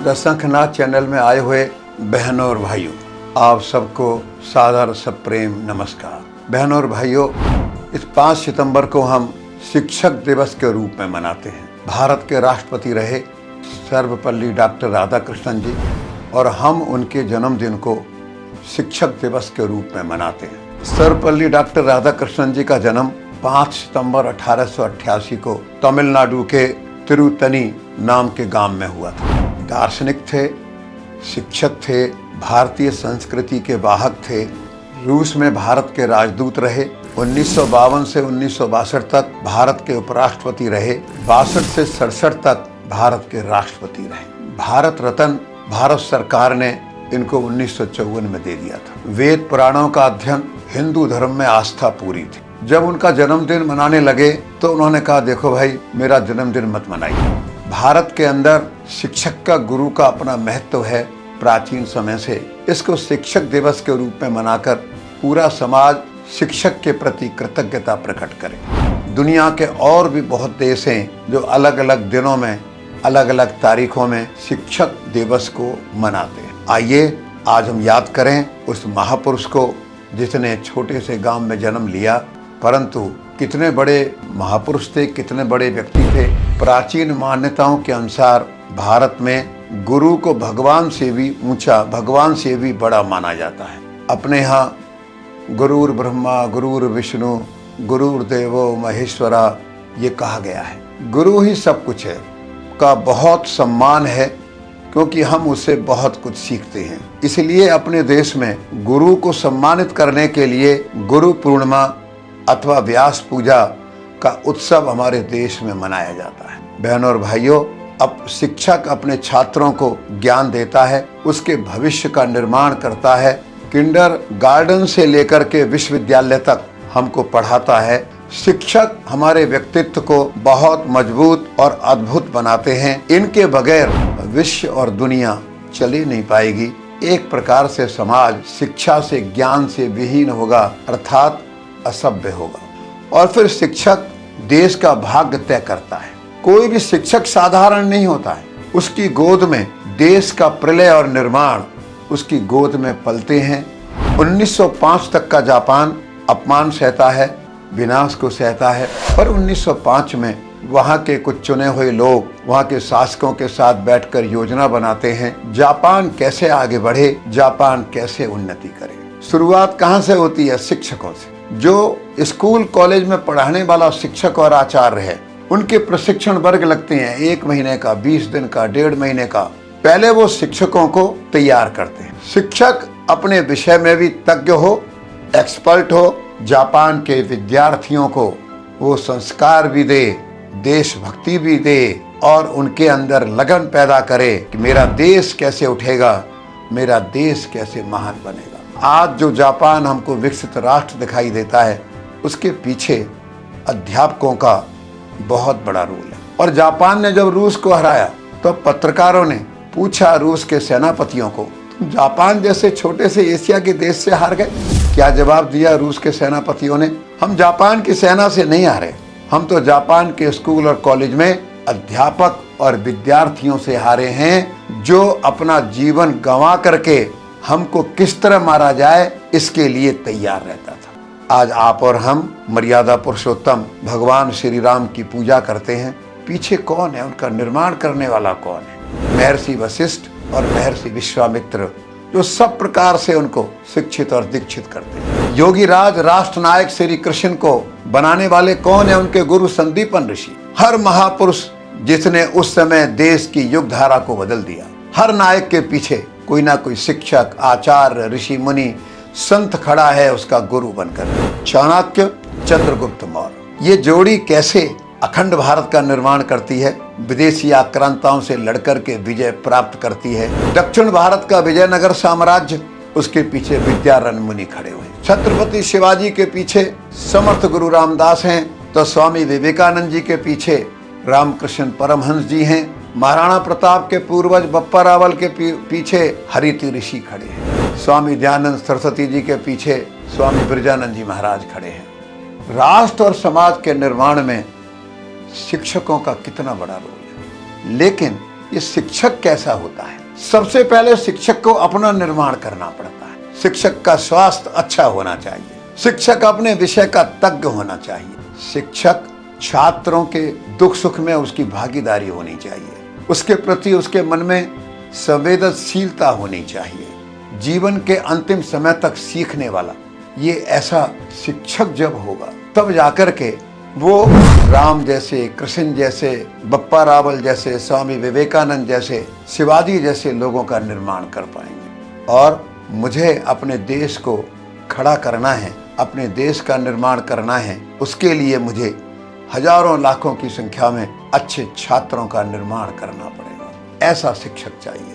दशंखनाथ channel में आए हुए बहनों और भाइयों, आप सबको सादर सप्रेम नमस्कार। बहनों और भाइयों, इस 5 सितंबर को हम शिक्षक दिवस के रूप में मनाते हैं। भारत के राष्ट्रपति रहे सर्वपल्ली डॉक्टर राधाकृष्णन जी, और हम उनके जन्मदिन को शिक्षक दिवस के रूप में मनाते हैं। सर्वपल्ली डॉक्टर राधाकृष्णन जी का जन्म 5 सितंबर 1888 को तमिलनाडु के तिरुतनी नाम के गांव में हुआ था। दार्शनिक थे, शिक्षक थे, भारतीय संस्कृति के वाहक थे, रूस में भारत के राजदूत रहे, 1952 से 1962 तक भारत के उपराष्ट्रपति रहे, 62 से 67 तक भारत के राष्ट्रपति रहे। भारत रत्न भारत सरकार ने इनको 1954 में दे दिया था। वेद पुराणों का अध्ययन, हिंदू धर्म में आस्था पूरी थी। जब उनका जन्मदिन मनाने लगे तो उन्होंने कहा, देखो भाई, मेरा जन्मदिन मत मनाइए। भारत के अंदर शिक्षक का, गुरु का अपना महत्व है प्राचीन समय से। इसको शिक्षक दिवस के रूप में मनाकर पूरा समाज शिक्षक के प्रति कृतज्ञता प्रकट करे। दुनिया के और भी बहुत देश हैं जो अलग अलग दिनों में, अलग अलग तारीखों में शिक्षक दिवस को मनाते हैं। आइए आज हम याद करें उस महापुरुष को जिसने छोटे से गांव में जन्म लिया, परंतु कितने बड़े महापुरुष थे, कितने बड़े व्यक्ति थे। प्राचीन मान्यताओं के अनुसार भारत में गुरु को भगवान से भी ऊंचा, भगवान से भी बड़ा माना जाता है। अपने यहाँ गुरुर् ब्रह्मा गुरुर् विष्णु गुरुर्देवो महेश्वरा ये कहा गया है। गुरु ही सब कुछ है का बहुत सम्मान है, क्योंकि हम उससे बहुत कुछ सीखते हैं। इसलिए अपने देश में गुरु को सम्मानित करने के लिए गुरु पूर्णिमा अथवा व्यास पूजा का उत्सव हमारे देश में मनाया जाता है। बहनों और भाइयों, अब शिक्षक अपने छात्रों को ज्ञान देता है, उसके भविष्य का निर्माण करता है। किंडर गार्डन से लेकर के विश्वविद्यालय तक हमको पढ़ाता है। शिक्षक हमारे व्यक्तित्व को बहुत मजबूत और अद्भुत बनाते हैं। इनके बगैर विश्व और दुनिया चली नहीं पाएगी। एक प्रकार से समाज शिक्षा से, ज्ञान से विहीन होगा, अर्थात असभ्य होगा। और फिर शिक्षक देश का भाग्य तय करता है। कोई भी शिक्षक साधारण नहीं होता है। उसकी गोद में देश का प्रलय और निर्माण उसकी गोद में पलते हैं। 1905 तक का जापान अपमान सहता है, विनाश को सहता है, पर 1905 में वहाँ के कुछ चुने हुए लोग वहाँ के शासकों के साथ बैठकर योजना बनाते हैं, जापान कैसे आगे बढ़े, जापान कैसे उन्नति करे। शुरुआत कहाँ से होती है? शिक्षकों से। जो स्कूल कॉलेज में पढ़ाने वाला शिक्षक और आचार्य है, उनके प्रशिक्षण वर्ग लगते हैं 1 महीने का, 20 दिन का, 1.5 महीने का। पहले वो शिक्षकों को तैयार करते हैं। शिक्षक अपने विषय में भी तज्ञ हो, एक्सपर्ट हो। जापान के विद्यार्थियों को वो संस्कार भी दे, देशभक्ति भी दे, और उनके अंदर लगन पैदा करे कि मेरा देश कैसे उठेगा, मेरा देश कैसे महान बनेगा। आज जो जापान हमको विकसित राष्ट्र दिखाई देता है, उसके पीछे अध्यापकों का बहुत बड़ा रोल है। और जापान ने जब रूस को हराया तो पत्रकारों ने पूछा रूस के सेनापतियों को, तुम जापान जैसे छोटे से एशिया के देश से हार गए? क्या जवाब दिया रूस के सेनापतियों ने? हम जापान की सेना से नहीं हारे, हम तो जापान के स्कूल और कॉलेज में अध्यापक और विद्यार्थियों से हारे हैं, जो अपना जीवन गंवा करके हमको किस तरह मारा जाए इसके लिए तैयार रहता था। आज आप और हम मर्यादा पुरुषोत्तम भगवान श्री राम की पूजा करते हैं। पीछे कौन है? उनका निर्माण करने वाला कौन है? महर्षि वशिष्ठ और महर्षि विश्वामित्र, जो सब प्रकार से उनको शिक्षित और दीक्षित करते हैं। योगी राज राष्ट्र नायक श्री कृष्ण को बनाने वाले कौन है? उनके गुरु संदीपन ऋषि। हर महापुरुष जिसने उस समय देश की युग धारा को बदल दिया, हर नायक के पीछे कोई ना कोई शिक्षक, आचार्य, ऋषि मुनि, संत खड़ा है उसका गुरु बनकर। चाणक्य, चंद्रगुप्त मौर्य, ये जोड़ी कैसे अखंड भारत का निर्माण करती है, विदेशी आक्रांताओं से लड़कर के विजय प्राप्त करती है। दक्षिण भारत का विजयनगर साम्राज्य, उसके पीछे विद्यारण्य मुनि खड़े हुए। छत्रपति शिवाजी के पीछे समर्थ गुरु रामदास हैं, तो स्वामी विवेकानंद जी के पीछे रामकृष्ण परमहंस जी हैं। महाराणा प्रताप के पूर्वज बप्पा रावल के पीछे हरिति ऋषि खड़े हैं। स्वामी दयानंद सरस्वती जी के पीछे स्वामी ब्रजानंद जी महाराज खड़े हैं। राष्ट्र और समाज के निर्माण में शिक्षकों का कितना बड़ा रोल है। लेकिन ये शिक्षक कैसा होता है। सबसे पहले शिक्षक को अपना निर्माण करना पड़ता है। शिक्षक का स्वास्थ्य अच्छा होना चाहिए। शिक्षक अपने विषय का तज्ञ होना चाहिए। शिक्षक छात्रों के दुख सुख में उसकी भागीदारी होनी चाहिए। उसके प्रति उसके मन में संवेदनशीलता होनी चाहिए। जीवन के अंतिम समय तक सीखने वाला ये ऐसा शिक्षक जब होगा तब जाकर के वो राम जैसे, कृष्ण जैसे, बप्पा रावल जैसे, स्वामी विवेकानंद जैसे, शिवाजी जैसे लोगों का निर्माण कर पाएंगे। और मुझे अपने देश को खड़ा करना है, अपने देश का निर्माण करना है। उसके लिए मुझे हजारों लाखों की संख्या में अच्छे छात्रों का निर्माण करना पड़ेगा। ऐसा शिक्षक चाहिए।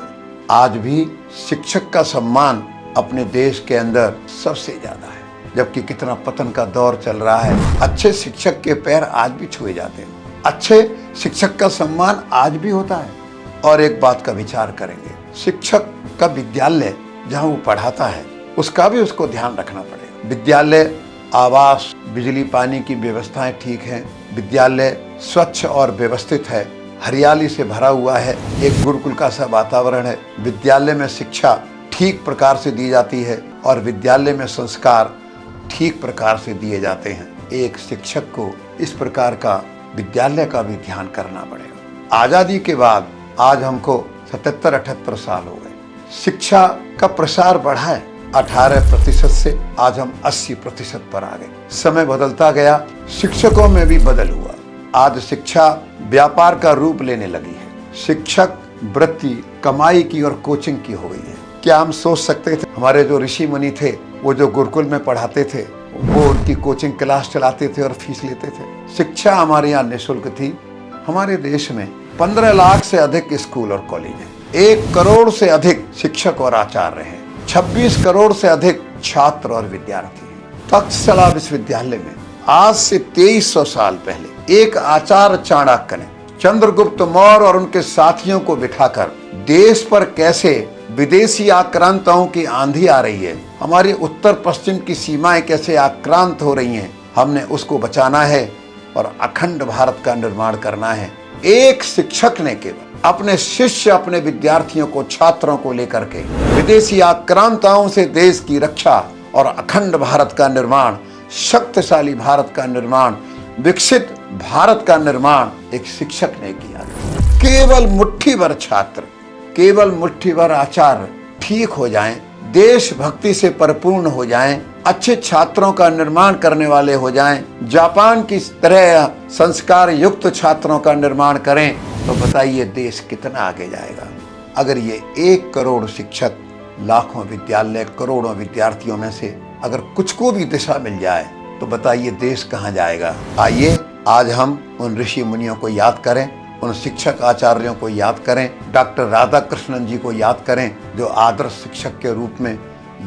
आज भी शिक्षक का सम्मान अपने देश के अंदर सबसे ज्यादा है, जबकि कितना पतन का दौर चल रहा है। अच्छे शिक्षक के पैर आज भी छुए जाते हैं। अच्छे शिक्षक का सम्मान आज भी होता है। और एक बात का विचार करेंगे, शिक्षक का विद्यालय जहाँ वो पढ़ाता है उसका भी उसको ध्यान रखना पड़ेगा। विद्यालय, आवास, बिजली पानी की व्यवस्थाएं ठीक हैं, विद्यालय स्वच्छ और व्यवस्थित है, हरियाली से भरा हुआ है, एक गुरुकुल का सा वातावरण है, विद्यालय में शिक्षा ठीक प्रकार से दी जाती है और विद्यालय में संस्कार ठीक प्रकार से दिए जाते हैं। एक शिक्षक को इस प्रकार का विद्यालय का भी ध्यान करना पड़ेगा। आज़ादी के बाद आज हमको 77-78 साल हो गए। शिक्षा का प्रसार बढ़ा है 18% से, आज हम 80% पर आ गए। समय बदलता गया, शिक्षकों में भी बदल हुआ। आज शिक्षा व्यापार का रूप लेने लगी है। शिक्षक वृत्ति कमाई की और कोचिंग की हो गई है। क्या हम सोच सकते थे हमारे जो ऋषि मुनि थे वो जो गुरुकुल में पढ़ाते थे वो उनकी कोचिंग क्लास चलाते थे और फीस लेते थे। शिक्षा हमारे यहाँ निःशुल्क थी। हमारे देश में 15 लाख से अधिक स्कूल और कॉलेज हैं। 1 करोड़ से अधिक शिक्षक और आचार्य हैं। 26 करोड़ से अधिक छात्र और विद्यार्थी हैं। तक्षशिला विश्वविद्यालय में आज से 2300 साल पहले एक आचार्य चाणक्य ने चंद्रगुप्त मौर्य और उनके साथियों को बिठाकर देश पर कैसे विदेशी आक्रांताओं की आंधी आ रही है, हमारी उत्तर पश्चिम की सीमाएं कैसे आक्रांत हो रही हैं, हमने उसको बचाना है और अखंड भारत का निर्माण करना है। एक शिक्षक ने केवल अपने शिष्य, अपने विद्यार्थियों को, छात्रों को लेकर के विदेशी आक्रांताओं से देश की रक्षा और अखंड भारत का निर्माण, शक्तिशाली भारत का निर्माण, विकसित भारत का निर्माण एक शिक्षक ने किया। केवल मुट्ठी भर छात्र, केवल मुट्ठी भर आचार्य ठीक हो जाएं, देशभक्ति से परिपूर्ण हो जाएं, अच्छे छात्रों का निर्माण करने वाले हो जाएं, जापान की तरह संस्कार युक्त छात्रों का निर्माण करें, तो बताइए देश कितना आगे जाएगा। अगर ये 1 करोड़ शिक्षक, लाखों विद्यालय, करोड़ों विद्यार्थियों में से अगर कुछ को भी दिशा मिल जाए तो बताइए देश कहाँ जाएगा। आइए आज हम उन ऋषि मुनियों को याद करें, उन शिक्षक आचार्यों को याद करें, डॉक्टर राधाकृष्णन जी को याद करें जो आदर्श शिक्षक के रूप में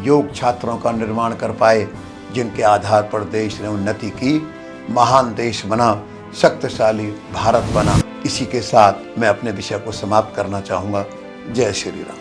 योग छात्रों का निर्माण कर पाए, जिनके आधार पर देश ने उन्नति की, महान देश बना, शक्तिशाली भारत बना। इसी के साथ मैं अपने विषय को समाप्त करना चाहूँगा। जय श्री राम।